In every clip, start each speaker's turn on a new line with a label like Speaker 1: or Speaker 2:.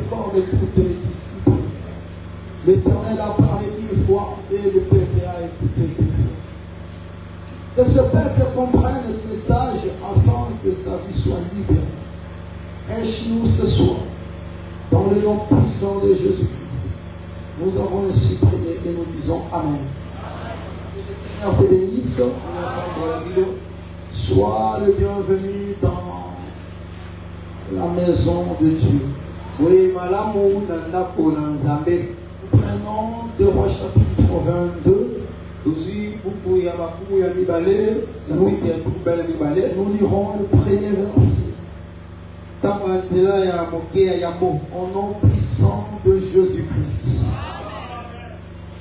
Speaker 1: miséricorde pour tes disciples. L'Éternel a parlé une fois et le peuple a écouté deux fois. Que ce peuple comprenne le message afin que sa vie soit libérée. Aide-nous ce soir, dans le nom puissant de Jésus-Christ. Nous avons ainsi prié et nous disons Amen. Que le Seigneur te bénisse. Sois le bienvenu dans la maison de Dieu. Nous prenons 2 Rois chapitre 22. Nous lirons le premier verset. Au nom puissant de Jésus-Christ.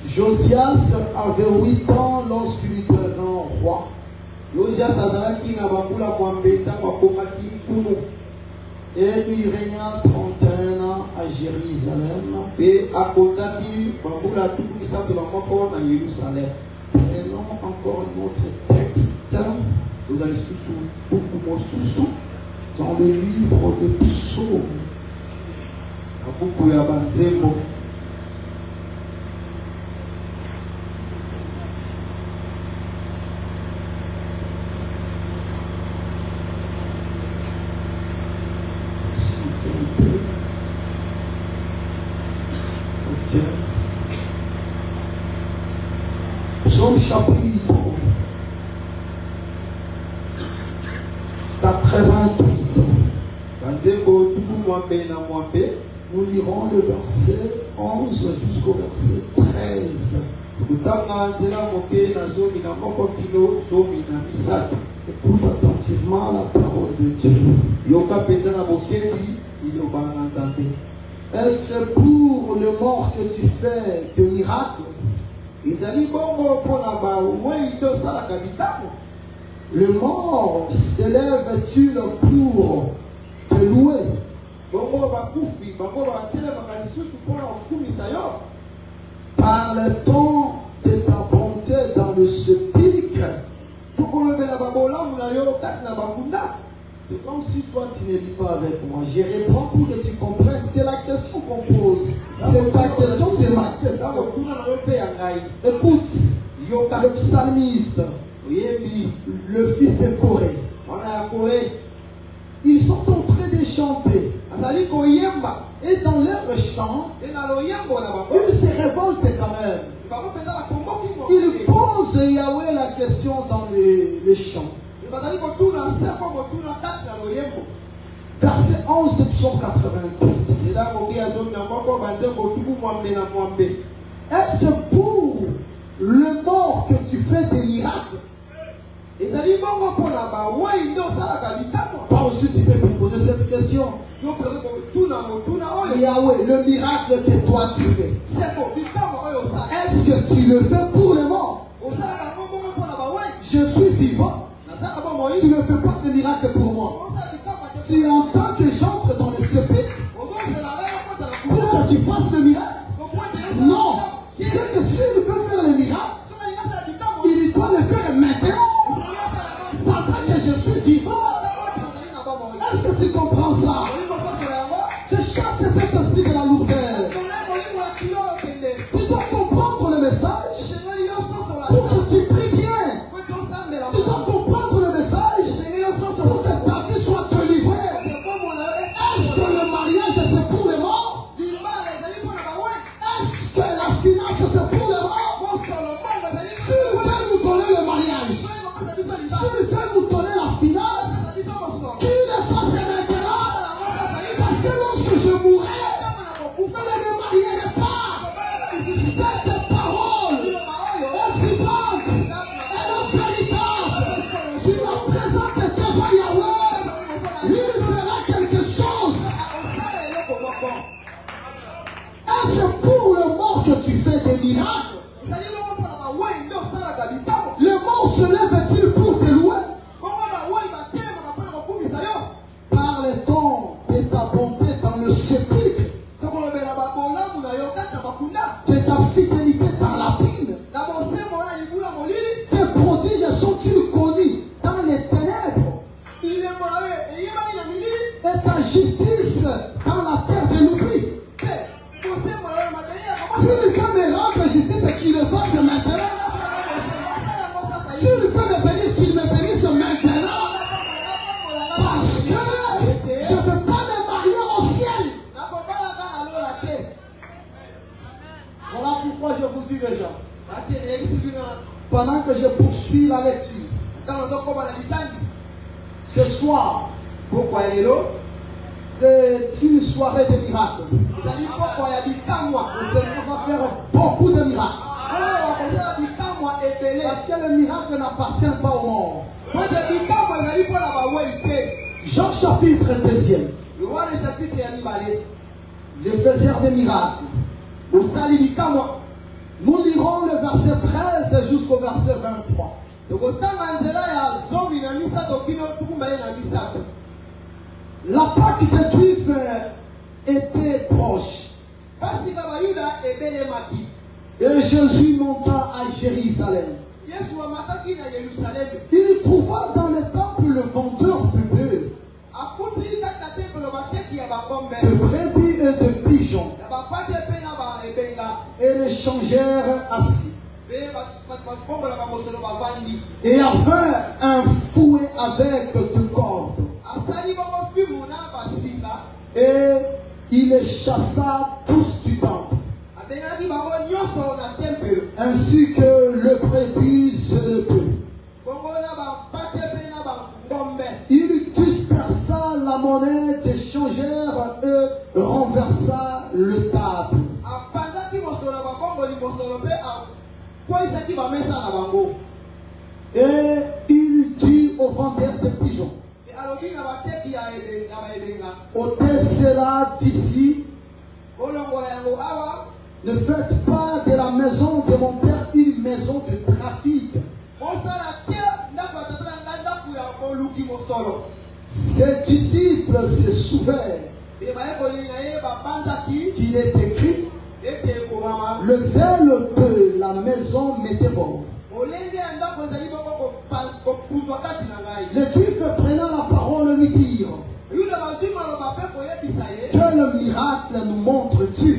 Speaker 1: Josias avait 8 ans lorsqu'il devint roi. Et il régna 31 ans à Jérusalem. Prenons encore notre texte dans le livre de Psaumes. Psaume chapitre 88. Nous lirons le verset 11 jusqu'au verset 13. Écoute attentivement la parole de Dieu. Est-ce pour le mort que tu fais de miracles? Le mort s'élève-t-il pour te louer? Parle-t-on de ta bonté dans le sépulcre? C'est comme si toi tu ne lis pas avec moi. Je réponds pour que tu comprennes. C'est la question qu'on pose. C'est ta question, c'est ma question. Écoute, le psalmiste, le fils de Corée, ils sont en train de chanter. Et dans leur chant, ils se révoltent quand même. Ils posent Yahweh la question dans les chants. Verset 11 de Psaume 88. Est-ce pour le mort que tu fais des miracles? Toi aussi tu peux me poser cette question. Yahweh, le miracle que toi tu fais, est-ce que tu le fais pour le mort? Je suis vivant. Tu ne fais pas de miracle pour moi. Tu entends que j'entre dans le sépulcre pour que tu fasses le miracle? Non. C'est que s'il peut faire le miracle, il doit le faire maintenant. Pendant que je suis vivant. Est-ce que tu comprends ça? Je chasse cet esprit de la lourdeur. Tu dois comprendre le message pour que tu pries bien. Tu dois comprendre le message pour que ta vie soit délivrée. Est-ce que le mariage c'est pour les morts? Est-ce que la finance c'est pour les morts? S'il veut nous donner le mariage, s'il veut nous donner la finance, qu'il le fasse maintenant. Parce que lorsque je mourrai, je ne me marierai pas. Cette parole est vivante, elle est véritable. Tu la présentes devant Yahweh, lui fera quelque chose. Est-ce pour le mort que tu fais des miracles? Le mort se lève-t-il pour te louer? Parle-t-on de ta bonté dans le sépulcre, de ta fidélité dans la Bible? Tes prodiges sont-ils connus dans les ténèbres? Et ta justice dans la terre de l'oubli? fois, je vous dis déjà, pendant que je poursuis la lecture, ce soir, c'est une soirée de miracles. Le Seigneur va faire beaucoup de miracles. Parce que le miracle n'appartient pas au monde. Jean chapitre 2. Le faiseur des miracles. Nous lirons le verset 13 jusqu'au verset 23. La Pâque des Juifs était proche. Et Jésus monta à Jérusalem. Il trouva dans le temple le vendeur de bœufs, de brebis et de pigeons, et les changèrent assis. Et enfin un fouet avec deux cordes. Et il les chassa tous du temple, ainsi que le brebis et le bœuf. Il dispersa la monnaie des changeurs et renversa le table. Et il dit au vendeur de pigeons, ôtez cela d'ici. Ne faites pas de la maison de mon père une maison de trafic. Ses disciples se souvinrent qu'il est écrit, le zèle de la maison me dévore. Les Juifs prenant la parole lui dirent, quel miracle nous montres-tu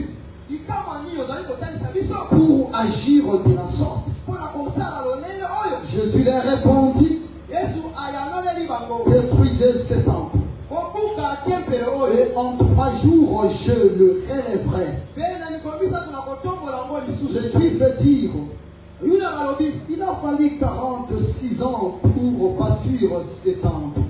Speaker 1: pour agir de la sorte? Jésus leur répondit, détruisez ce temple, et en 3 jours je le relèverai. Les Juifs dirent, il a fallu 46 ans pour bâtir ce temple.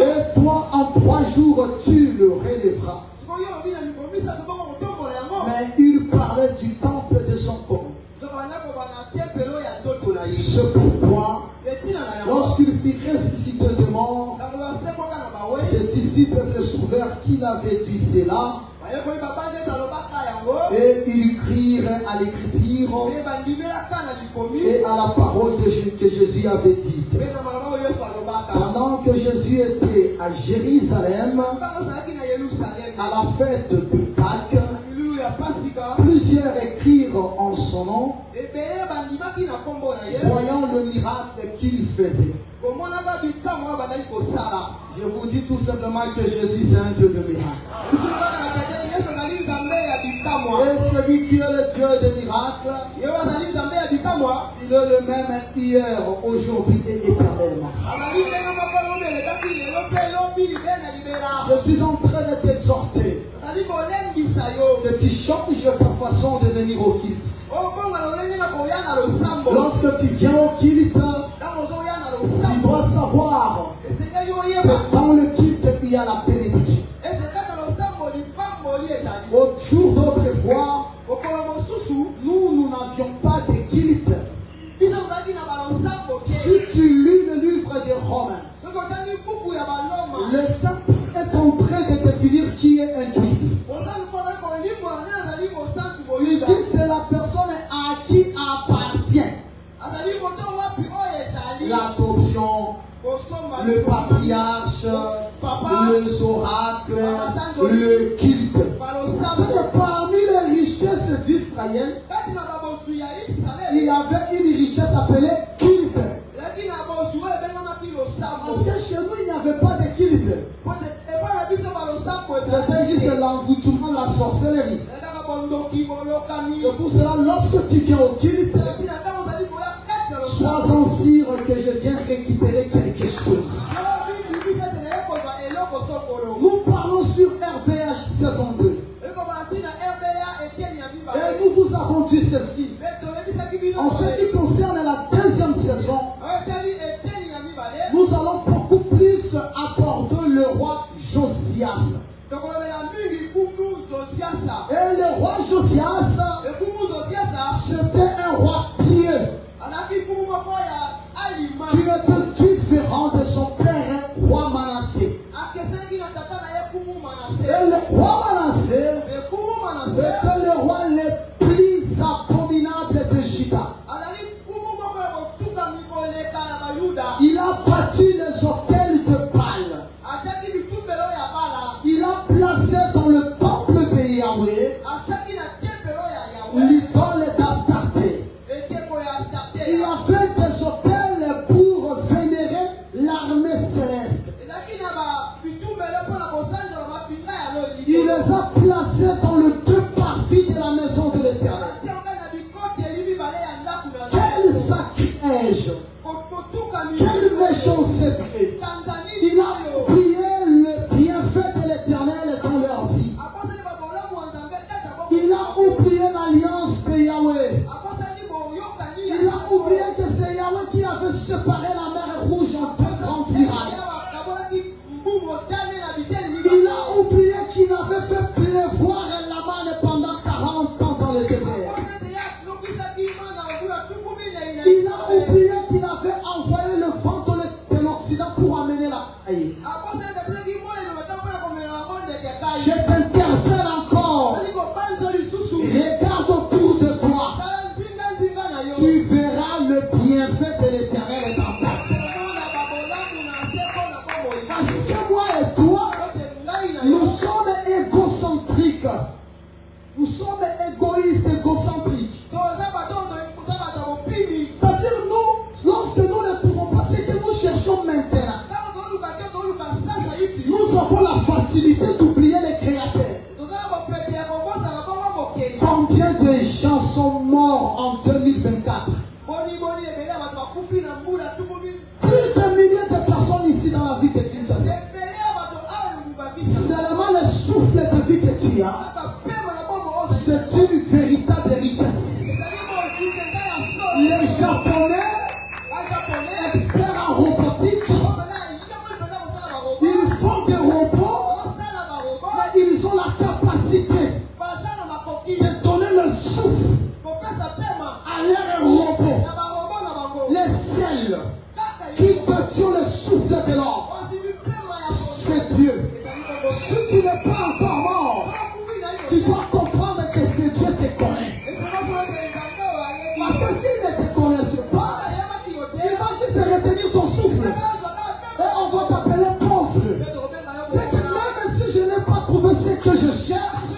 Speaker 1: Et toi, en 3 jours, tu le relèveras. Mais il parlait du temple de son corps. C'est pourquoi, lorsqu'il fit ressusciter de mort, ses disciples se souvinrent qu'il avait dit cela. Et ils crient à l'écriture et à la parole que Jésus avait dite. Pendant que Jésus était à Jérusalem, à la fête de Pâques, plusieurs écrirent en son nom, voyant le miracle qu'il faisait. Je vous dis tout simplement que Jésus c'est un Dieu de miracles. Et celui qui est le Dieu des miracles, il est le même hier, aujourd'hui et éternellement. Je suis en train de t'exhorter que tu changes ta façon de venir au culte. Lorsque tu viens au culte, tu dois savoir que dans le culte il y a la bénédiction. Au jour d'autrefois, nous n'avions pas de culte. Si tu lis le livre des Romains, le saint est en train de définir qui est un juif. Il dit c'est la personne à qui appartient l'adoption, le patriarche, les oracles, le culte. C'est que parmi les richesses d'Israël, il y avait une richesse appelée culte. Parce que chez nous, il n'y avait pas de culte. C'était juste l'envoûtement, la sorcellerie. C'est pour cela, lorsque tu viens au culte, sois-en sûr que je viens récupérer quelque chose. Nous parlons sur RBH saison 2. ceci. En ce qui concerne la deuxième saison, nous allons beaucoup plus aborder le roi Josias. Et le roi Josias, c'était un roi pieux qui était différent de son père, roi Manassé. Et le roi Manassé était le roi le plus abominable de Juda. Il a bâti les hôtels de Baal. Il a placé dans le temple de Yahweh l'idole d'Astarté. Il a fait des hôtels pour vénérer l'armée céleste. Il les a placés dans le deux parvis de la maison de l'Éternel. Quel sacrilège! Quelle méchanceté! Il a oublié le bienfait de l'Éternel dans leur vie. Il a oublié l'alliance de Yahweh. Il a oublié que c'est Yahweh qui avait séparé la mer Rouge en deux grandes murailles. Il a oublié qu'il avait fait pleuvoir la manne pendant 40 ans dans le désert. Il a oublié qu'il avait envoyé le vent de l'Occident pour amener la paille. Je t'interpelle encore. Regarde autour de toi. Tu verras le bienfait de l'Éternel dans ta vie. Parce que moi et toi, nous sommes égocentriques. Nous sommes égoïstes, égocentriques. C'est-à-dire nous, lorsque nous ne pouvons pas, c'est que nous cherchons maintenant. Nous avons la facilité d'oublier les créateurs. Combien de gens sont morts en 2024? Plus de milliers de personnes ici dans la vie de Kinshasa. Seulement le souffle de vie que tu as, c'est une véritable richesse. Les Japonais, experts en robotique, ils font des robots, mais ils ont la capacité de donner le souffle à leur robot. Les sels qui détient le souffle de l'homme, c'est Dieu. Si tu n'es pas encore mort, tu dois comprendre que c'est Dieu qui te connaît. Parce que s'il ne te connaissait pas, il va juste retenir ton souffle. Et on va t'appeler pauvre. C'est que même si je n'ai pas trouvé ce que je cherche,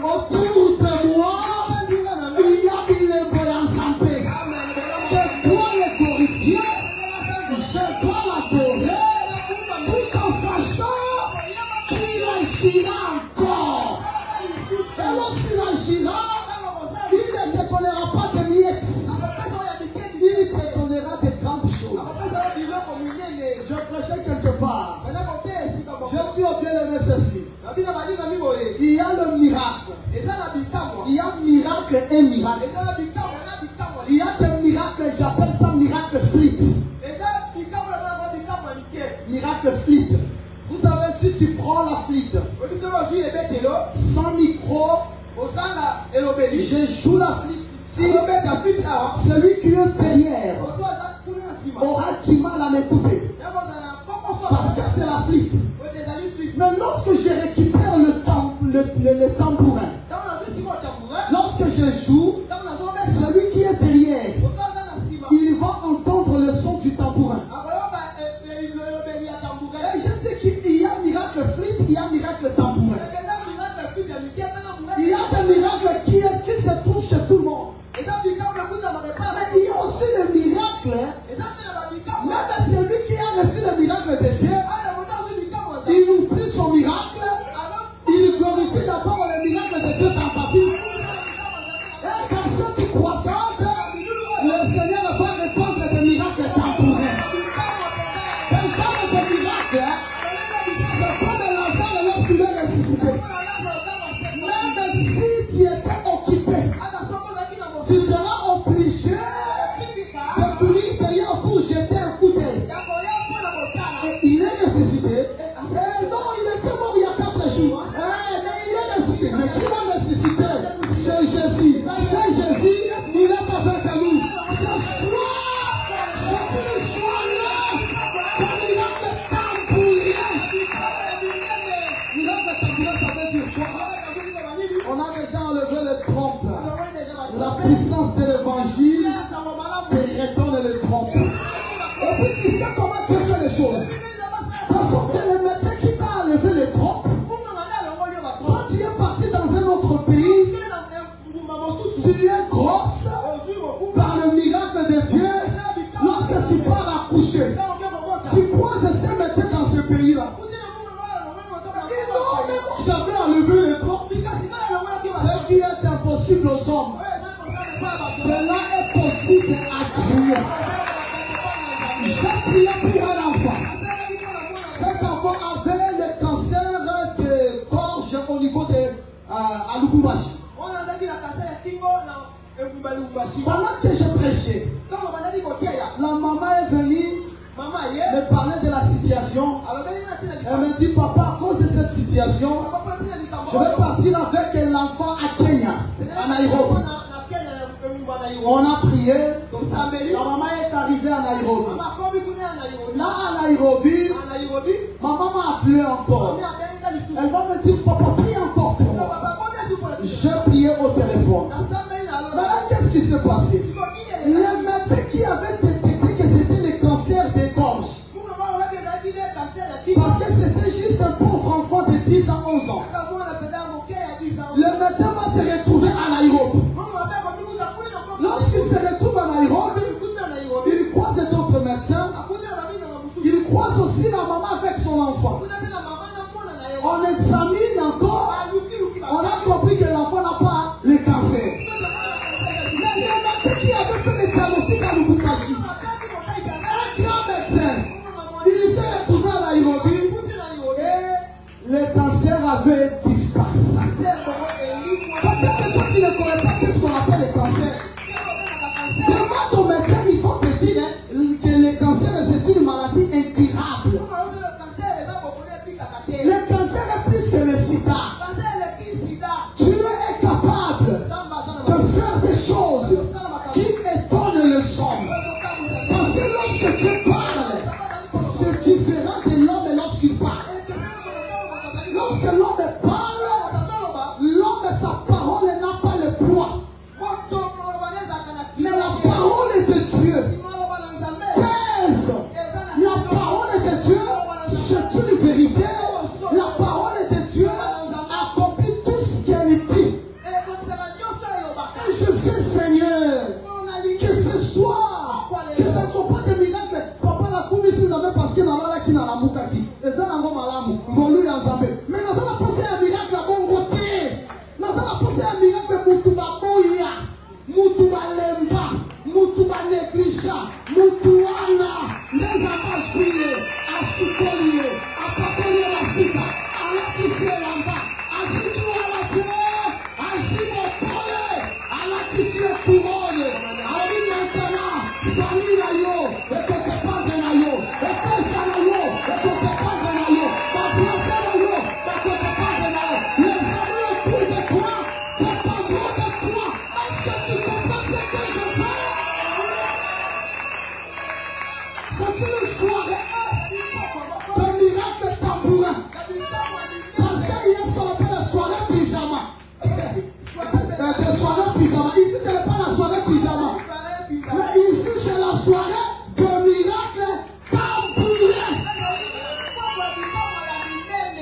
Speaker 1: autour de moi, il y a les boyants en paix. Je dois le glorifier, je dois l'adorer, tout en sachant qu'il agira encore. Et lorsqu'il agira, il ne te donnera pas de miettes. Il te donnera de grandes choses. Je prêchais quelque part. Je dis au bien-aimé ceci. Il y a le miracle. Il y a miracle et miracle. Il y a des miracles, j'appelle ça miracle flit. Miracle flit. Vous savez, si tu prends la flûte sans micro, je joue la flûte ici. Celui qui est derrière aura du mal à m'écouter. Parce que c'est la flûte. Mais lorsque je récupère le tambourin, lorsque je joue, celui qui est derrière, il va entendre le son du tambourin. Et je dis qu'il y a miracle flûte, il y a miracle tambourin. Il y a des miracles qui se trouvent chez tout le monde. Mais il y a aussi le miracle, même celui qui a reçu le miracle de Dieu, il oublie son miracle, il glorifie d'abord le miracle de Dieu dans ta vie. Et quand cette croissante, le Seigneur va répondre des miracles temporaires. Des genres de miracles, c'est comme Lazare lorsqu'il est ressuscité. Même si tu étais occupé, possible aux hommes, cela est possible à Dieu. J'ai prié pour un enfant. Cet enfant avait le cancer de gorge au niveau de Lubumbashi. Pendant que je prêchais, la maman est venue me parler de la situation. Elle me dit, papa, à cause de cette situation, je vais partir avec l'enfant à Kenya, à Nairobi. On a prié. La maman est arrivée à Nairobi. Là, à Nairobi, maman m'a appelé encore. Elle va me dire, papa, prie encore pour moi. J'ai prié au téléphone. Maintenant, qu'est-ce qui s'est passé? Le médecin qui avait détecté que c'était le cancer des gorges. Parce que c'était juste un pauvre enfant de 10 à 11 ans. Le médecin va se retrouver à Nairobi. Lorsqu'il se retrouve à Nairobi, il croise d'autres médecins. Il croise aussi la maman avec son enfant. On examine encore. On a compris que l'enfant n'a pas le cancer. Mais le médecin qui avait fait le diagnostic à Lubumbashi, un grand médecin, il s'est retrouvé à Nairobi et le cancer avait disparu. Peut-être que toi tu ne connais pas ce qu'on appelle le cancer. Demande au médecin, il faut te dire que le cancer c'est une maladie incurable. Le cancer est plus que le sida. Tu es capable de faire des choses qui étonnent les hommes. Parce que lorsque tu parles, c'est différent de l'homme lorsqu'il parle. Lorsque l'homme parle, l'homme, sa parole n'a pas le poids. Mais la parole de Dieu pèse. La parole de Dieu, c'est une vérité. La parole de Dieu accomplit tout ce qu'elle dit. Et je fais, Seigneur, que ce soit pas des miracles. Papa n'a tout mis parce qu'il n'a pas qui n'a la moukaki. Et ça n'a pas malamu. Mbolu ya Nzambe. Mais nous allons passer un miracle à bon côté. Nous allons passer un miracle Mutuba Boya, Mutuba Lemba, Mutuba Neglisha, Mutuana, les Amachouye, à Soukoliye, à Pakoye l'Afrique, à Latisie Lamba, à Soutou à la terre, à Simopole, à Latisie Couronne, à Limantana, famille Nayo, et quelque part de Nayo, et Tessa Nayo, et quelque part de Nayo, ma français Nayo, et quelque part de Nayo. Les amis autour de toi, dépendront de toi. Est-ce que tu comprends ce que je fais? C'est une soirée de miracle tambourin. Parce qu'il y a ce qu'on appelle la soirée pyjama. La soirée pyjama. Ici, ce n'est pas la soirée pyjama. Mais ici, c'est la soirée de miracle tambourin.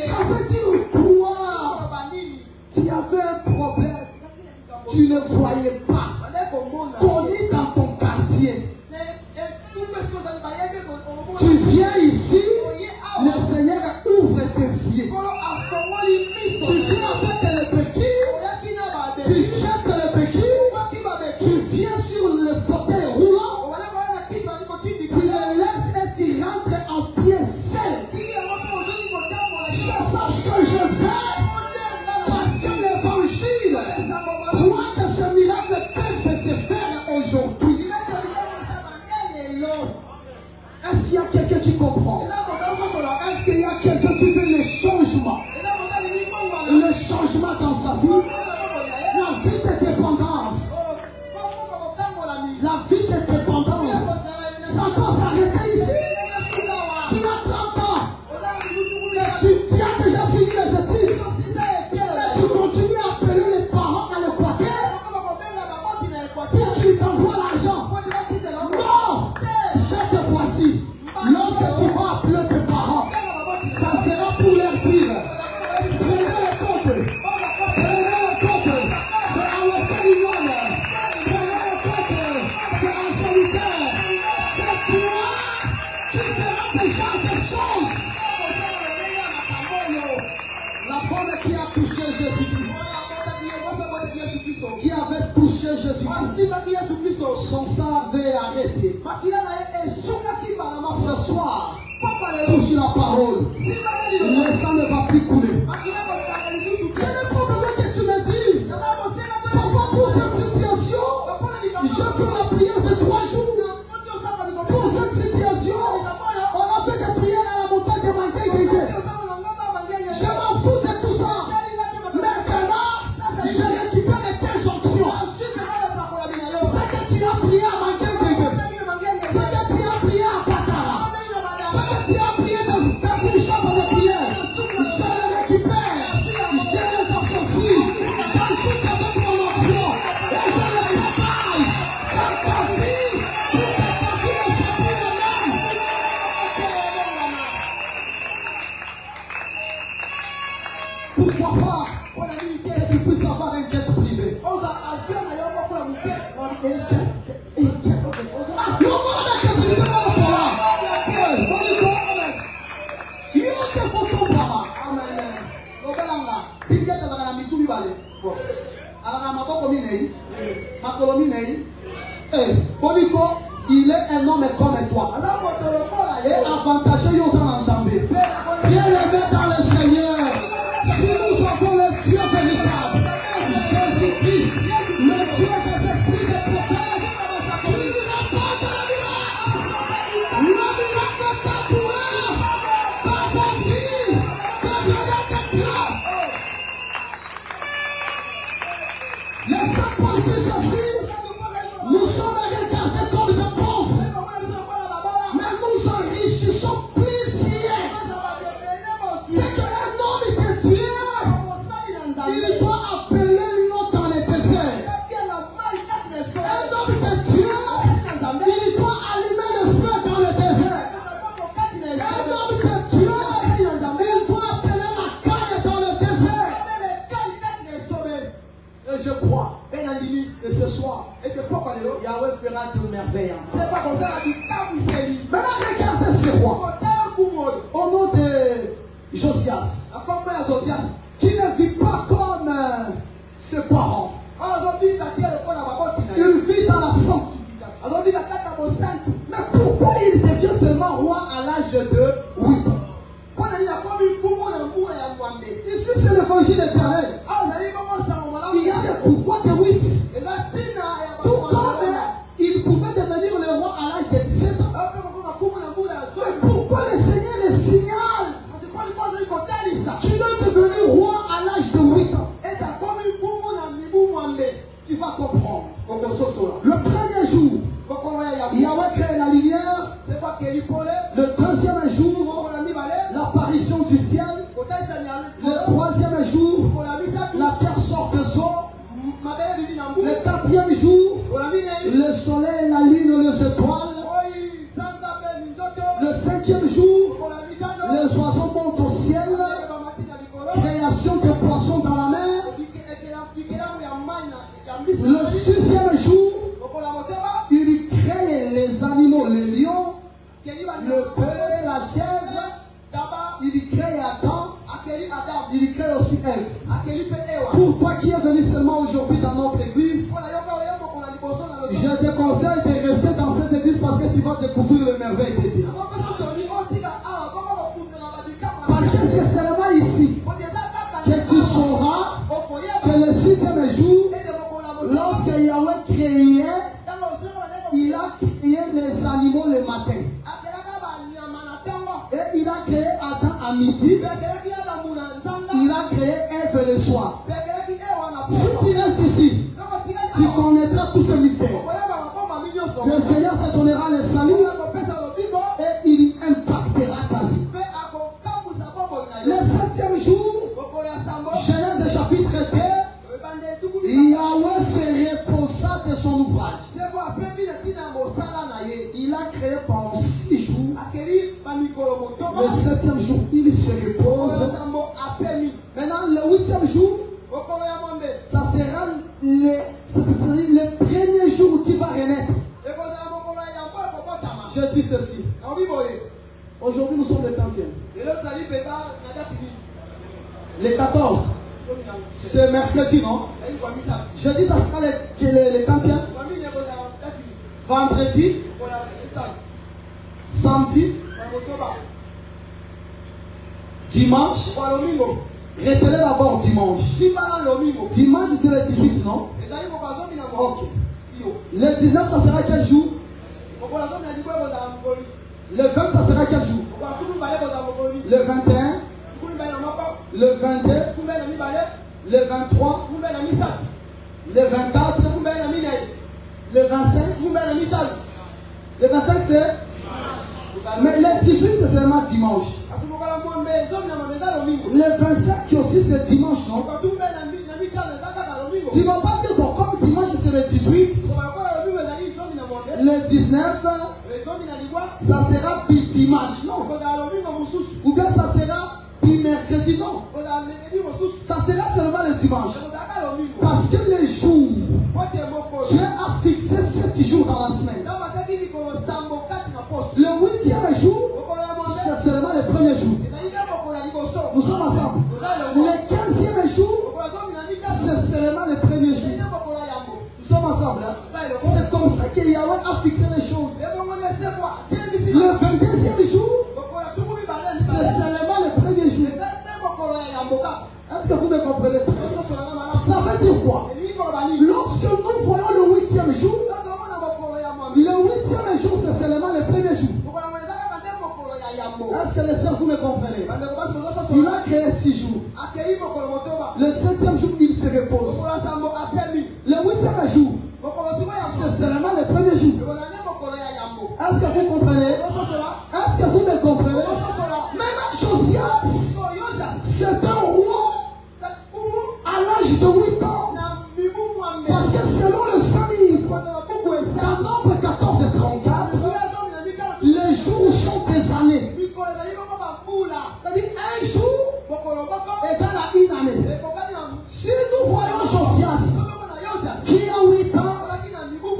Speaker 1: Ça veut dire quoi? Tu avais un problème. Tu ne voyais pas. Connu dans ton quartier. Tu viens ici, le Seigneur ouvre tes yeux. Tu viens avec le béquille, tu jettes le béquille, tu viens sur le fauteuil roulant, tu le laisses et tu rentres en pied seul. C'est ça ce que je fais. Parce que l'évangile croit que ce miracle peut se faire aujourd'hui. Est-ce qu'il y a quelqu'un qui comprend? Est-ce qu'il y a quelqu'un qui veut le changement? Le changement dans sa vie? La vie de dépendance. La vie de dépendance. Ça doit s'arrêter ici. Tu as 30 ans. Tu as déjà fini les études. Mais tu continues à appeler les parents à l'Équateur pour qu'ils t'envoient l'argent. Non! Cette fois-ci, lorsque tu vas appeler tes parents, ça sera pour leur dire prenez le compte. C'est à Western Union. Prenez le compte. C'est en solitaire. C'est toi qui feras déjà des choses. La femme qui a touché Jésus-Christ, qui a touché Jésus-Christ, son sang avait arrêté. Ce soir, touche la parole. Le sang ne va plus couler. Je n'ai pas besoin que tu me dises. Parfois pour cette situation, je fais la prière de 3 jours. Pour cette situation, on a fait des prières à la montagne de Mangué. Je m'en fous de tout ça. Maintenant, je récupère les 15 onctions. Ce que tu as prié à Mangué, ce que tu as prié à Patara, ce que tu as prié dans une chambre de prière, je le récupère, je les associe, j'ajoute avec mon onction et je le partage dans ta vie pour que ta vie ne soit plus la même. Pourquoi pas que tu puisses avoir un jet privé? Il est un homme comme toi. Et avantageux, ils sont ensemble. Bien aimé dans le Seigneur. Si nous avons le Dieu véritable, Jésus-Christ, le Dieu des esprits des prophètes, tu n'iras pas dans le miracle. Le miracle temporaire dans ta vie, dans ta vie. Les saints dit ceci. Nous sommes regardés comme des pauvres, mais nous enrichissons plusieurs. C'est qu'un homme de Dieu, il doit appeler l'eau dans les déserts. Un homme de Dieu, il doit allumer le feu dans le désert. Un homme de Dieu, il doit appeler la caille dans le désert. Et je crois, et ce soir, Yahweh fera de merveilles. Maintenant, regardez ce roi. Au nom de Josias, qui ne vit pas comme ses parents. Il vit dans la sanctification. Mais pourquoi il devient seulement roi à l'âge de 8 ans? Ici, c'est l'évangile éternel. Il y a des pourquoi de 8. Tout comme il pouvait devenir le roi à l'âge de 17 ans. Mais pourquoi le Seigneur le signale qu'il est devenu roi à l'âge de 8 ans? Tu vas comprendre. Le premier jour, Yahweh crée la lumière. Le deuxième jour, l'apparition du ciel. Le troisième jour, la terre sort de son. Le quatrième jour, le soleil, la lune, les étoiles. Le cinquième jour, les oiseaux montent au ciel. Création de poissons dans la mer. Le sixième jour, il crée les animaux, les lions, le bœuf, la chèvre. Il crée Adam. Il crée aussi Ève. Pour toi qui es venu seulement aujourd'hui dans notre église, je te conseille de rester dans cette église parce que tu vas découvrir les merveilles de Dieu. Parce que c'est seulement ici que tu sauras que le sixième jour, lorsque Yahweh créait, il a créé les animaux le matin. Et il a créé Adam à midi. Il a créé Ève le soir. Si tu restes ici, tu connaîtras tous ces mystères. Le Seigneur te donnera le salut et il impactera ta vie. Le septième jour, Genèse chapitre 2, Yahweh se reposa de son ouvrage. Il a créé pendant 6 jours. Le septième jour, il se repose. Maintenant, le huitième jour, ça sera le premier jour qui va renaître. Je dis ceci. Aujourd'hui, nous sommes le 30e. Le 14. C'est mercredi, non? Jeudi, ça sera les quantièmes. Vendredi. Samedi. Dimanche. Retenez d'abord dimanche. Dimanche, c'est le 18, non? Ok. Le 19, ça sera quel jour? Le 20, ça sera quel jour? Le 21, le 22, le 23, le 24, le 25. Le 25, c'est? Mais le 18, c'est seulement dimanche. Le 25 aussi, c'est dimanche, non? Tu ne vas pas dire, bon, comme dimanche, c'est le 18. Le 19, ça sera bi-dimanche, non? Ou bien ça sera bi-mercredi, non? Ça sera seulement le dimanche. Parce que les jours, Dieu a fixé 7 jours dans la semaine. Le 8e jour, c'est seulement le premier jour. Nous sommes ensemble. Le 15e jour, c'est seulement le premier jour. Nous sommes ensemble. Hein? C'est comme ça que Yahweh a fixé les choses. Le 22e jour, c'est seulement le premier jour. Est-ce que vous me comprenez? Ça veut dire quoi? Lorsque nous voyons le 8e jour, le 8e jour, c'est seulement le premier jour. Est-ce que les sœurs, vous me comprenez? Il a créé 6 jours. Le 7e jour, il se repose. Le 8e jour, c'est seulement le premier jour. Est-ce que vous comprenez? Est-ce que vous me comprenez? Maintenant, Josias, c'est un roi à l'âge de 8 ans. Parce que selon le Saint-Livre, dans Nombre 14 et 34, les jours sont des années. C'est-à-dire un jour égale à une année. Si nous voyons Josias qui a 8 ans,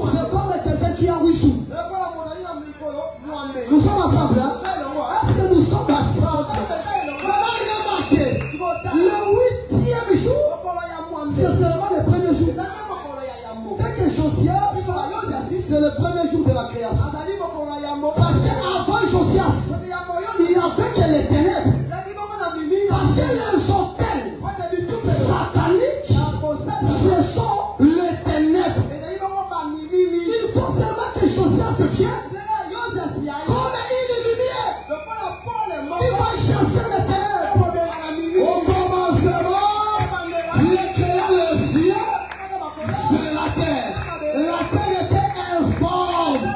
Speaker 1: c'est comme quelqu'un qui a 8 jours. Nous sommes ensemble, hein? Est-ce que nous sommes ensemble? Maintenant, il est marqué. Le 8e jour, c'est seulement le premier jour. C'est que Josias, c'est le premier jour de la création. Parce qu'avant Josias, il n'y avait que les ténèbres. Parce que les hôtels sataniques, ce sont les ténèbres. Il faut seulement que Josias vienne comme une lumière. Il va chasser les ténèbres. Au commencement, Dieu créa le ciel sur la terre. La terre était informe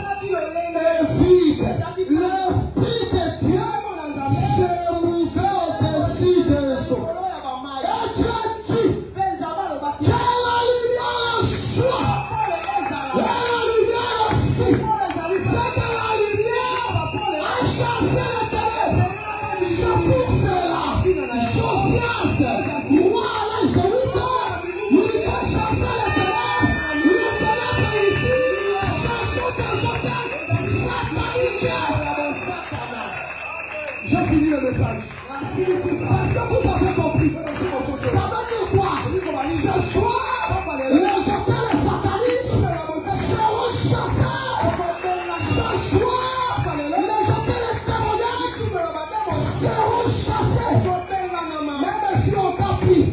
Speaker 1: et vide. L'Esprit de Dieu se mouvait au-dessus des eaux. Et Dieu dit que la lumière soit. Et la lumière fut. C'est que la lumière a chassé les ténèbres. C'est pour cela, Josias, roi à l'âge de 8 ans, il peut chasser les ténèbres. Les ténèbres ici, ce sont des hôtels sataniques. Je finis le message. Parce que vous avez compris. Ça veut dire quoi? Ce soir, les hôtels sataniques seront chassés. Ce soir, les hôtels démoniaques seront chassés. Même si on t'a pris,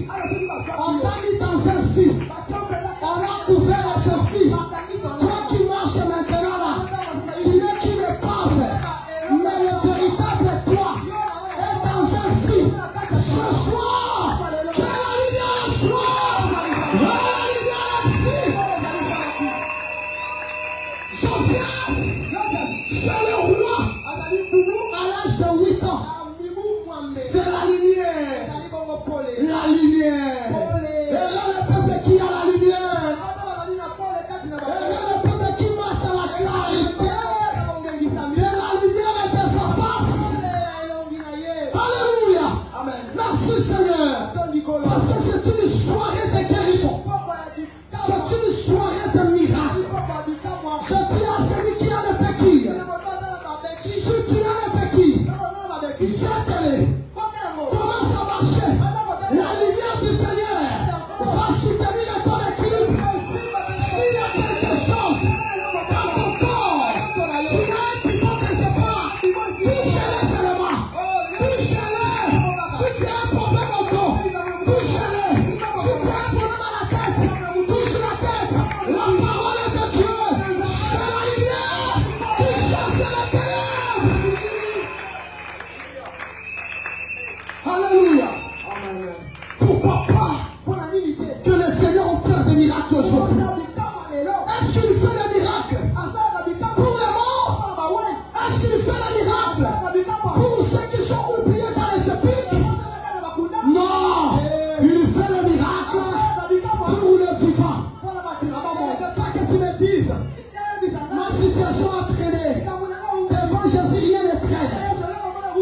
Speaker 1: on t'a mis dans un film, on a couvert ce film. Toi qui marches maintenant là, tu n'es qu'une épave. Mais le véritable toi est dans un film. Ce soir, que la lumière soit. La lumière fut. Josias, c'est le roi à l'âge de 8 ans. C'est la lumière. La lumière. Et là, le peuple qui a la lumière. Et là, le peuple qui marche à la clarité. Et la lumière est de sa face. Alléluia. Merci Seigneur. Parce que c'est une soirée de guérison. C'est une soirée de miracle. Je dis à celui qui a des béquilles. Si tu as des béquilles, jette-les. Commence à marcher. La lumière du Seigneur Pourquoi pas que le Seigneur opère des miracles aujourd'hui? Est-ce qu'il fait le miracle pour les morts? Est-ce qu'il fait le miracle pour ceux qui sont oubliés dans les sépulcres? Non, il fait le miracle pour les vivants. Je ne veux pas que tu me dises, ma situation a traîné. Devant Jésus, rien ne traîne.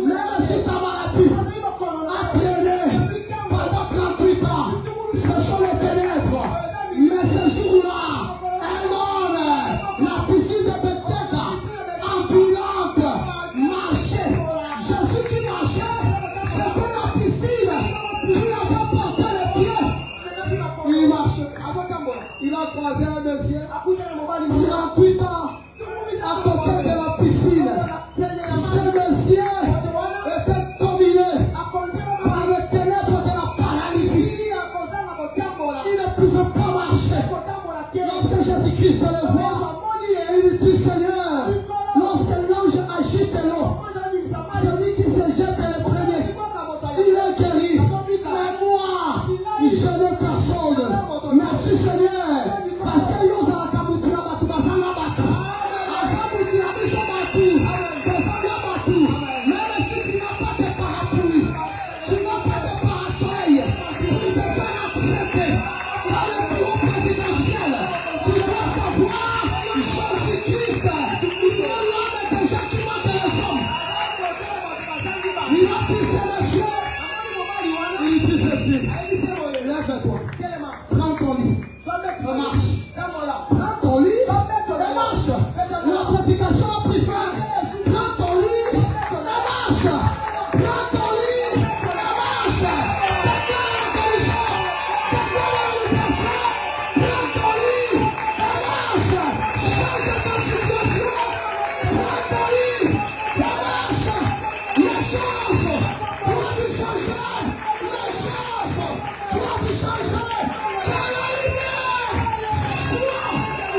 Speaker 1: Même si ta maladie a traîné pendant 38 ans, ce sont les ténèbres. Mais ce jour-là, un homme, la piscine de Bethesda, ambulante, marchait. Jésus qui marchait, c'était la piscine qui avait porté les pieds. Il marchait. Il a croisé un monsieur, 38 ans, à côté de la piscine. Ce monsieur était dominé par les ténèbres de la paralysie. Il ne pouvait pas marcher. Lorsque Jésus-Christ le voit, il dit, Seigneur, lorsque l'ange agite l'eau, celui qui se jette le premier, il est guéri. Mais moi, je n'ai personne. Merci Seigneur. Parce que nous avons même si tu n'as pas de parapluie, tu n'as pas de parasoleil pour te faire accepter par le bureau présidentiel, tu dois savoir Jésus-Christ, il est l'homme déjà qui m'a de les hommes. Il a dit ce monsieur, il dit ceci, lève-toi, prends ton lit, et marche. Prends ton lit et marche. La prédication a pris fin. Prends ton lit et marche. Prends ton lit et marche. Déclare la guérison. Déclare la liberté. Prends ton lit et marche. Change ta situation. Prends ton lit et marche. Les choses doivent changer. Les choses doivent changer. Car la lumière soit.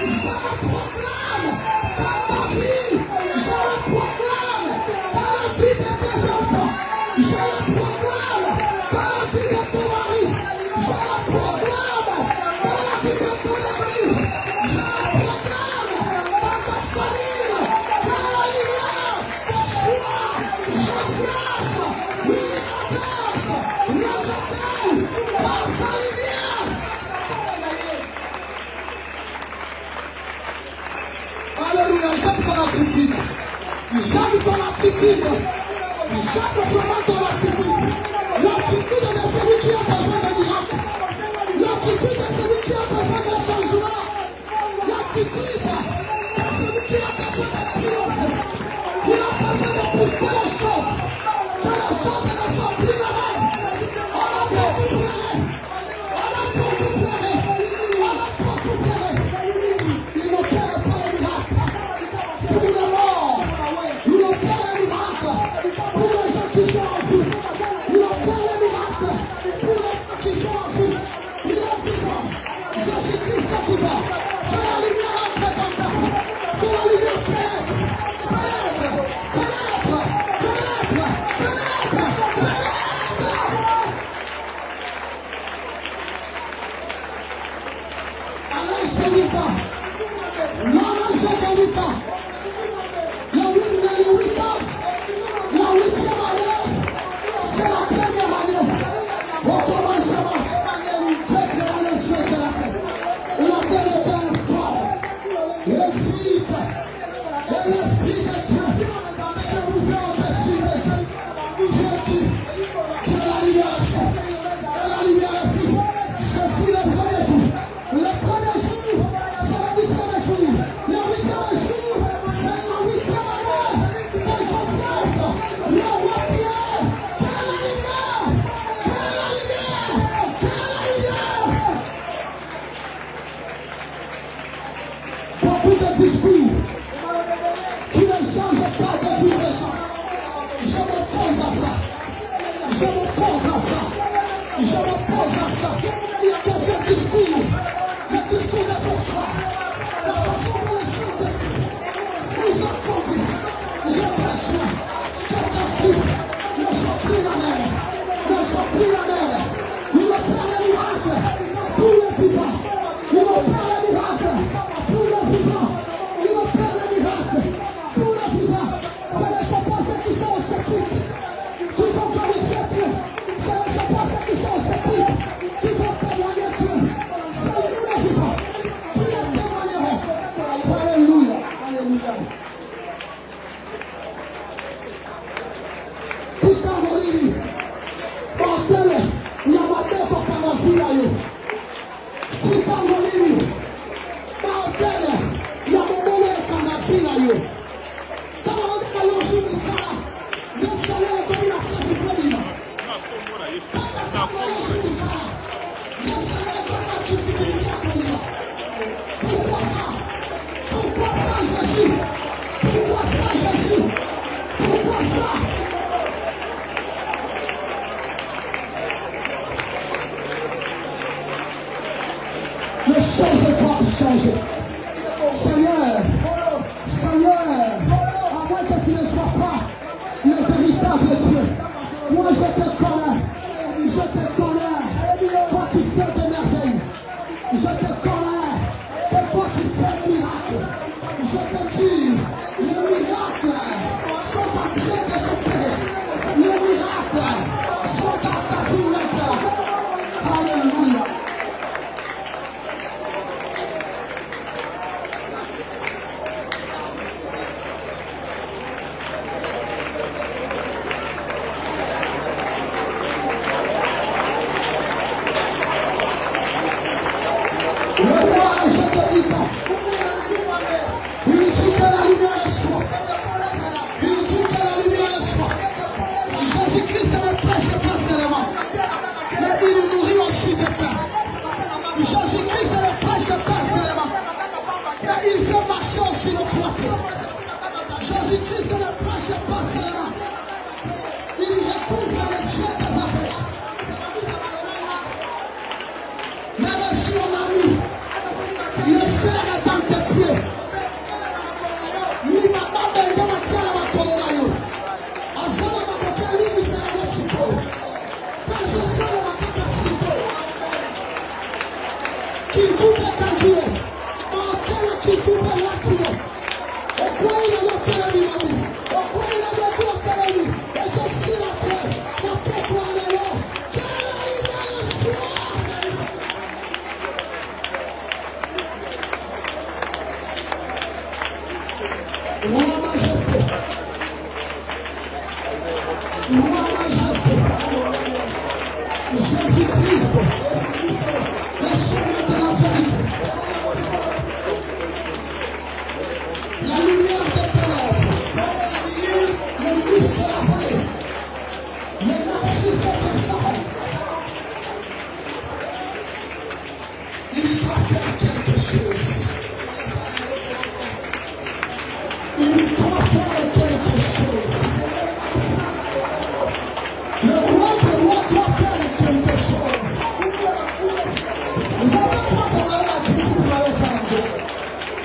Speaker 1: Je le proclame dans ta vie. Je le proclame dans la vie de tes enfants. Je le proclame dans la vie de ton mari. Je le proclame dans la vie de ton église. Je le proclame dans ta famille. Que la lumière soit. Je fasse les hôtels par sa lumière. Alléluia, j'aime ton attitude. J'aime ton attitude. J'aime vraiment ton attitude. L'attitude de celui qui a besoin de miracle. L'attitude de celui qui a besoin de changement. L'attitude de celui qui a besoin de triomphe. Il a besoin de pousser les choses. Que les choses ne soient plus les mêmes. On a beaucoup pleuré. On a beaucoup pleuré. On a beaucoup pleuré. Il n'opère pas les miracles pour les morts. Il opère les miracles pour les gens qui sont en vous. Il opère les miracles pour les gens qui sont en vous. Il est vivant. Jésus-Christ est vivant. Que la lumière entre dans ta vie. Que la lumière pénètre. Pénètre. Pénètre. Pénètre. Pénètre. Pénètre. À l'âge de 8 ans, l'âge de 8 ans, le 8 ans, la 8e année, c'est la première année. Au commencement, Dieu créa les cieux et la terre. La terre était informe, et vide, et l'Esprit de Dieu se mouvait au-dessus d'eux. Dieu dit que la lumière soit, et la lumière est vue. Ce fut le premier jour. Le premier jour, c'est le 8e jour. Le 8e jour, c'est la 8e année de Joseph. Le roi Pierre, que la lumière, que la lumière, que la lumière. Beaucoup de discours qui ne changent pas de vie des gens. Je m'oppose à ça. Je m'oppose à ça. Je m'oppose à ça. Que ce discours, le discours de ce soir, la façon dont le Saint-Esprit nous a conduits, j'ai besoin que ta vie ne soit plus la même. Ne soit plus la même. Il opère tout ça là. Le Seigneur est donné la difficulté à ton niveau. Pourquoi ça? Pourquoi ça, Jésus? Pourquoi ça, Jésus? Pourquoi ça? Les choses doivent changer. Seigneur, Seigneur, à moins que tu ne sois pas le véritable Dieu, moi je te connais, toi tu fais des merveilles, je te connais, que toi tu fais des miracles, je te dis, les miracles sont en train de s'opérer, les miracles sont dans ta vie maintenant. Alléluia. Jésus-Christ ne prêche pas seulement, mais il nourrit aussi de pain. Jésus-Christ ne prêche pas seulement, mais il fait marcher aussi le poitrine. Jésus-Christ ne prêche pas seulement, il recouvre les yeux des aveugles. Même si on a mis le fer dans tes pieds, Jésus-Christ, le chemin de la vérité, la lumière des ténèbres, le lys de la vallée, le narcisse de sang. Il doit faire quelque chose. Il doit faire quelque chose. Le roi des rois doit faire quelque chose. Vous avez pas pour aller à Titi pour aller sur la gauche.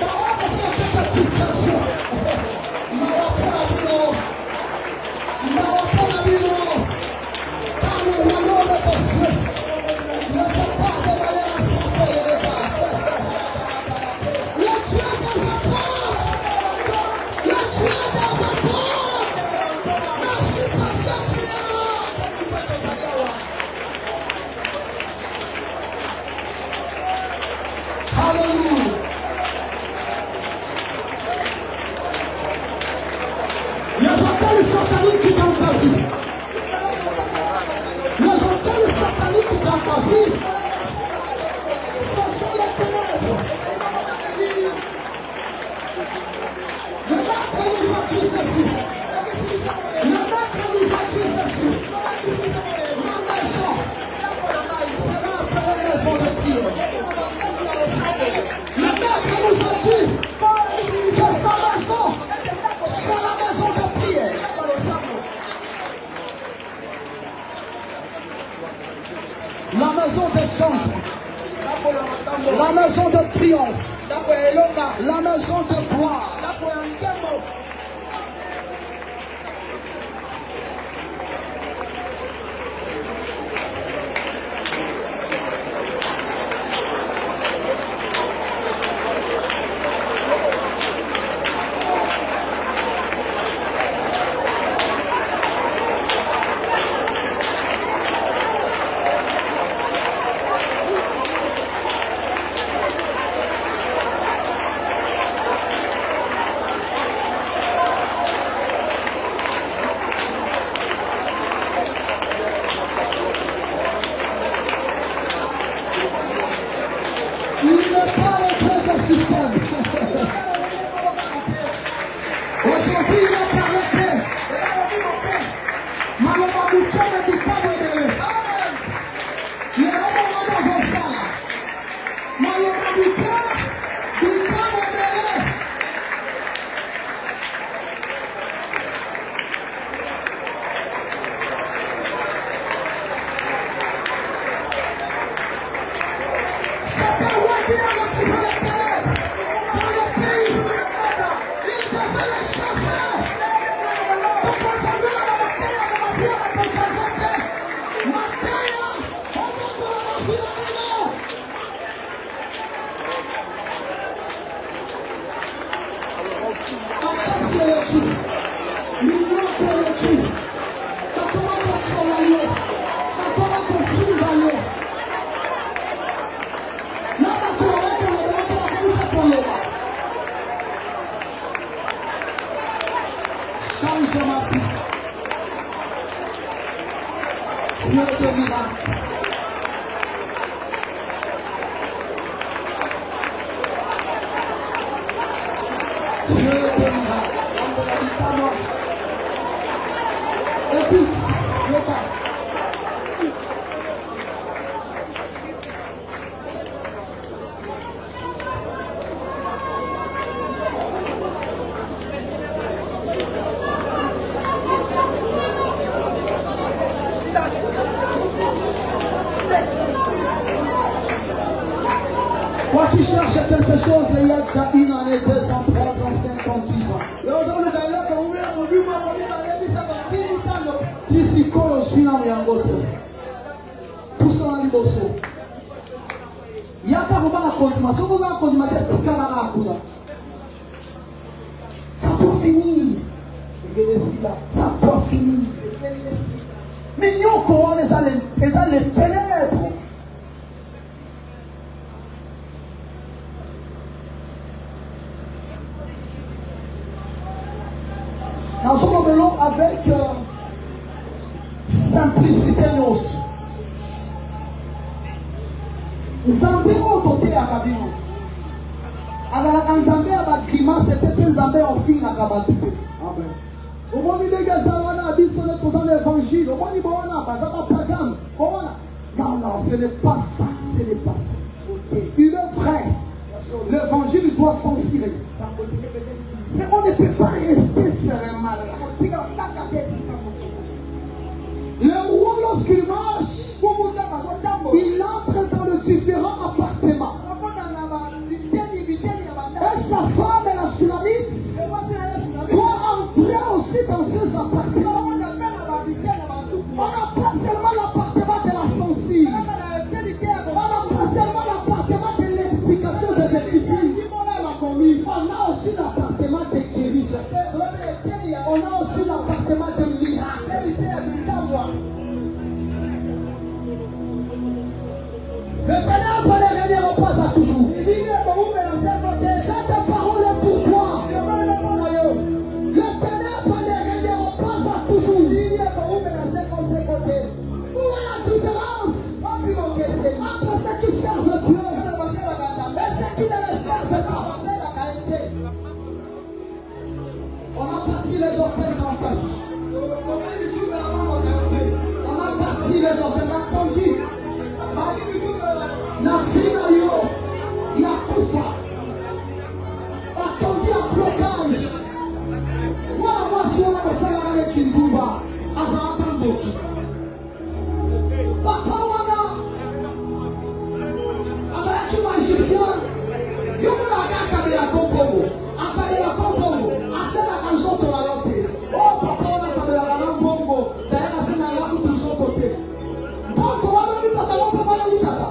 Speaker 1: Dans la maison de cette discrétion, il m'a rappelé la bureau. Il m'a rappelé la bureau. Car le royaume est des cieux. Ne fait pas de manière à frapper les regards. Le Dieu des apôtres. Le Dieu des apôtres. Merci parce que tu es là. Alléluia. Les appels sataniques dans ta vie. Les appels sataniques dans ta vie. Ce sont les ténèbres. Le maître nous a dit ceci. Le maître nous a dit ceci. Ma maison sera appelée maison de prière. Le maître nous a dit que sa maison sera la maison de prière. La maison d'échange, la maison de triomphe, la maison de gloire. Toi qui cherches quelque chose, il y a déjà 1 année, 2 ans, 3 ans, 5 ans, 10 ans. Tisiko swina yangote. Pusana liboso. Yaka robana kontima, soko na kontima tika na akula. Ça peut finir. Ça peut finir. Mais nous comment les ténèbres. Nous sommes avec simplicité nous. Nzambe otote ya kabino. Ala nzambe aba grimace c'était nzambe en fin na kabatupe. Amen. Au moins il y a zawana abiso le posant l'évangile. Au moins il bona bazaba pagan. Bona. Non, ce n'est pas ça, ce n'est pas ça. Il est vrai. L'évangile doit censurer. Mais on ne peut pas rester sereinement là. Le roi, lorsqu'il marche, il entre dans le différent appartement. Et sa femme et la Sulamite doivent entrer aussi dans ces appartements. On n'a pas seulement l'appartement de la censure. On n'a pas seulement l'appartement de l'explication des Écritures. On a aussi l'appartement de guérison. On a aussi l'appartement de miracle. Le ténèbre ne reviendra pas à toujours. Cette parole est pour toi. Le ténèbre ne reviendra pas à toujours. Où est la différence entre ceux qui servent Dieu et ceux qui ne le servent pas? On a parti les orteils dans ta vie. On a parti les orteils dans ton vie. La fille d'ailleurs, il y a Koufa. On conduit à blocage. Moi, si on a fait la avec Kindouba, à Zahatandoki. Papa Wana, avec un magicien, il y a un Kabila Kompongo. Un Kabila Kompongo. À cette canson, on a l'opé. Oh, papa, on a Kabila Kompongo. D'ailleurs, c'est un lac où tous sont côtés. Bongo, on a mis pas de l'opé, on a mis tata.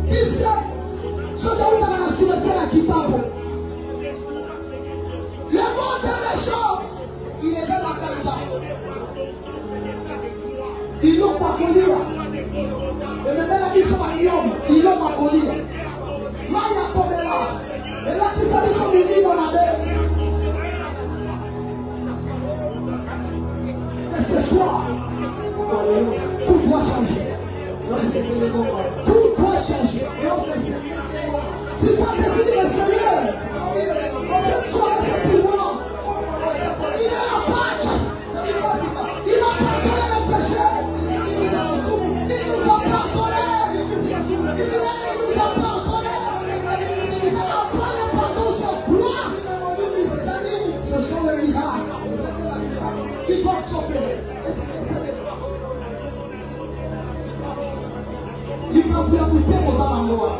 Speaker 1: Ici, ce que vous avez dans la cimetière à Kitabo. Le monde est méchant. Il est dans la calza. Ils n'ont pas connu. Et même là, ils sont à Yom. Ils n'ont pas connu. Maya Komela. Et là, tu sais, ils sont venus dans la mer. Et ce soir, tout doit changer. Tout doit changer. Tu dois te dire, le Seigneur, cette soirée c'est pour moi. Il est la Pâque. Il a pardonné les péchés. Il nous a pardonné. Il nous a pardonné. Ça n'a pas le pardon sur gloire. Ce sont les miracles qui doivent s'opérer. Il faut bien goûter aux amours.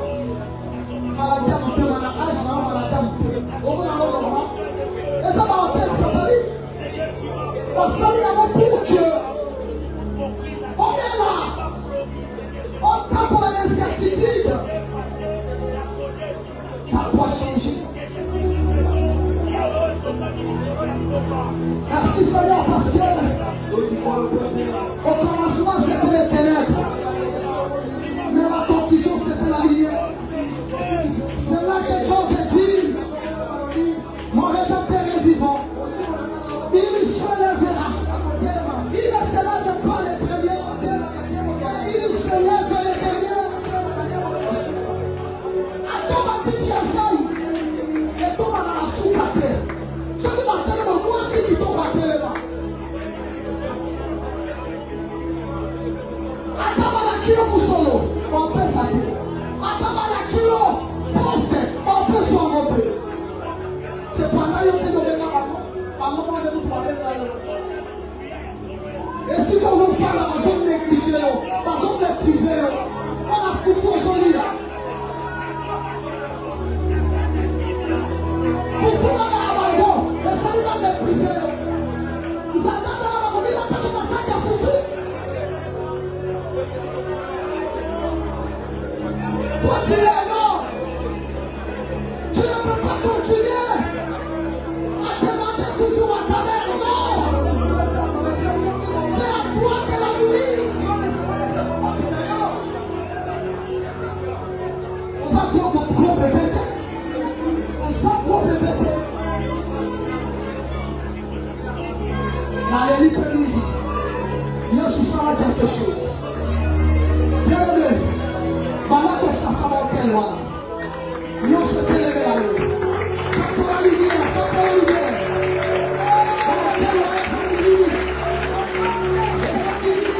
Speaker 1: Maladie à goûter, maladie à goûter. Au moins, on va voir. Et ça va en tête, ça va aller. On s'allie avant pour Dieu. On est là. On tape pour l'incertitude. Ça doit changer. Merci Seigneur parce que au commencement c'était les ténèbres. Mais la conclusion c'était la lumière. C'est là que Job dit, mon rédempteur est vivant. Il se lèvera. Il ne se lève pas les premiers. Il se lève les derniers. Attends ma petite fiançaille. Et toi dans la soupe à terre. Je dis ma télé, moi aussi qui tombe à télé. Attends ma la pour solo. On peut s'attirer. Attends ma la poste. On peut s'en monter. C'est pas là que tu devais à un moment donné, tu vas faire. Et si tu veux faire la zone négligée, la zone méprisée, on a foutu son lit. Foutu dans l'abandon, et ça dit dans méprisé. Ils attendent à la la personne à ça qui a foutu. Toi, tu es non. Tu ne peux pas continuer. Quelque chose. Bien aimé, voilà que ça va au quel loin. Nous se pélérer à eux. Quand la lumière, quand la lumière. Dans quel loin c'est fini. C'est fini.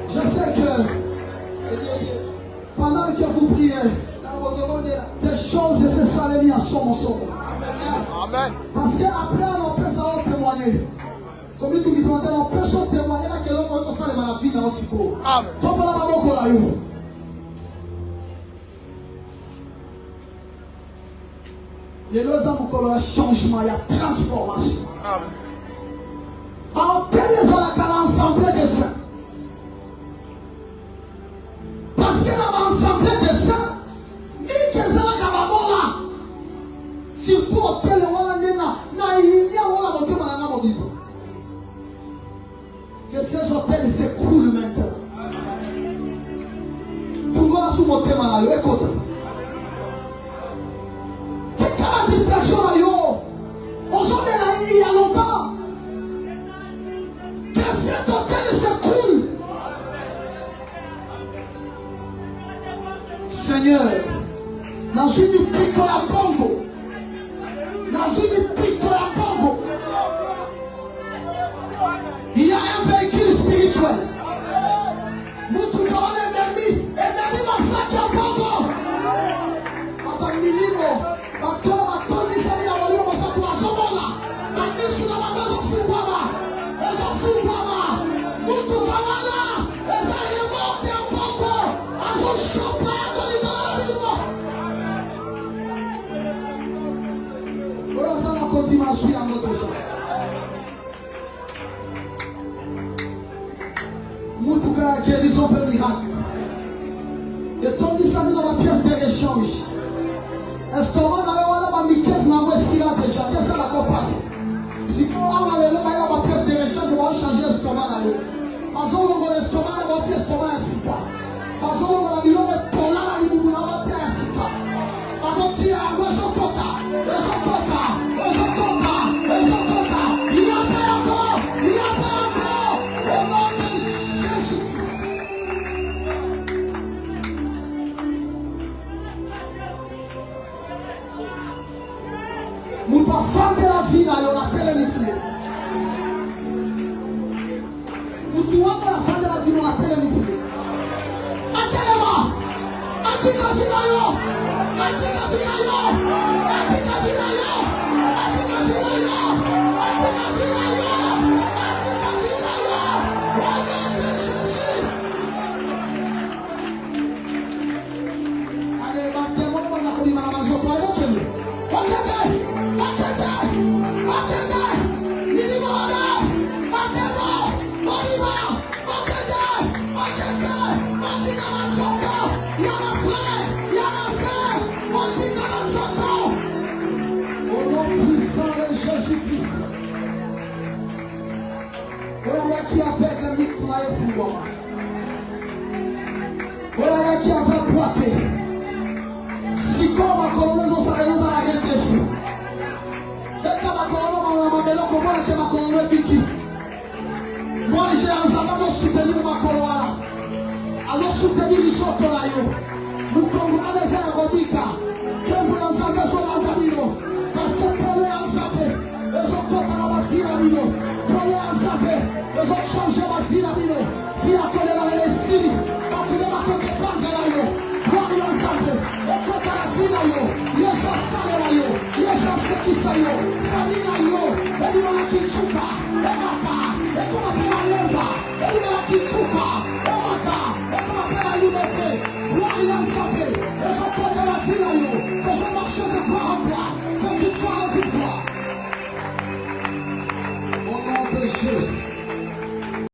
Speaker 1: Je sais que pendant que vous priez, des choses et ces salés en sont ensemble.
Speaker 2: Amen.
Speaker 1: Parce qu'après, on peut savoir témoigner. Comme tu dis, on peut se témoigner là que l'on va se faire la vie dans le cycle.
Speaker 2: Amen.
Speaker 1: Comme on a beaucoup là. Il y a deux ans pour le changement, il y a transformation.
Speaker 2: Amen.
Speaker 1: En tenez à l'assemblée des saints. Parce que dans l'assemblée des saints, il y a des gens qui ont surtout au tel que ces hôtels s'écroulent maintenant. Tout le monde a sous mon thème là, écoute. C'est quelle administration là, on s'en est là il y a longtemps. Que cet hôtel s'écroule. Seigneur, dans une pique à Bongo, dans une pique à Bongo, il y a un véhicule spirituel. Nous trouvons un ennemi massacre à Bongo. Papa Milimo, Papa Tony Sani la Walio, Massacre à Somola, Papa Sula Mazo Fubama, Ezo Fubama, Mutu Kamana, Eza Yemote à Bongo, Azo Chopa, continue à suivre notre gens. Nous pour que guérison peut miracle. Et tandis ça dans la pièce de l'échange. Estomac n'a pas mis caisse n'a pas déjà. Qu'est-ce que la compasse? Si vous avez la pièce de l'échange, on va changer l'estomac là. Parce que l'estomac n'a pas l'estomac ainsi pas. Parce que on a mis le pola là, il nous a pas ainsi pas. Parce que tu as un son copa, son copa. Il y a pas encore, au nom de Jésus-Christ. Nous pas faire de la vie là, on appelle ici. Nous devons la fin de la vie, on appelle ici. Attendez-moi, attendez-moi, Jésus-Christ. Voilà qui a fait le micro et fou. Voilà qui a s'approché. Si comme ma colonne, on s'arrête à la répression. Dès que ma colonne, on m'a dit comment était ma colonne Biki. Moi, j'ai un sabat de soutenir ma colonne. Alors soutenir les choses pour la yo. Nous comprenons les aérobika. Comme pour l'ensemble sur l'antamino. Parce que pour les ensemble, les autres ont la vie à l'amino. Pour les ensemble, les autres changent la vie à l'amino. Vie à côté de la médecine. Pas que les macotes banques à la yo. Pour les ensemble, et quand à la vie à yo. Yes, à ça à yo. Yes, à ce qui ça yo. Famille à yo. Et nous, on a qui tchouka.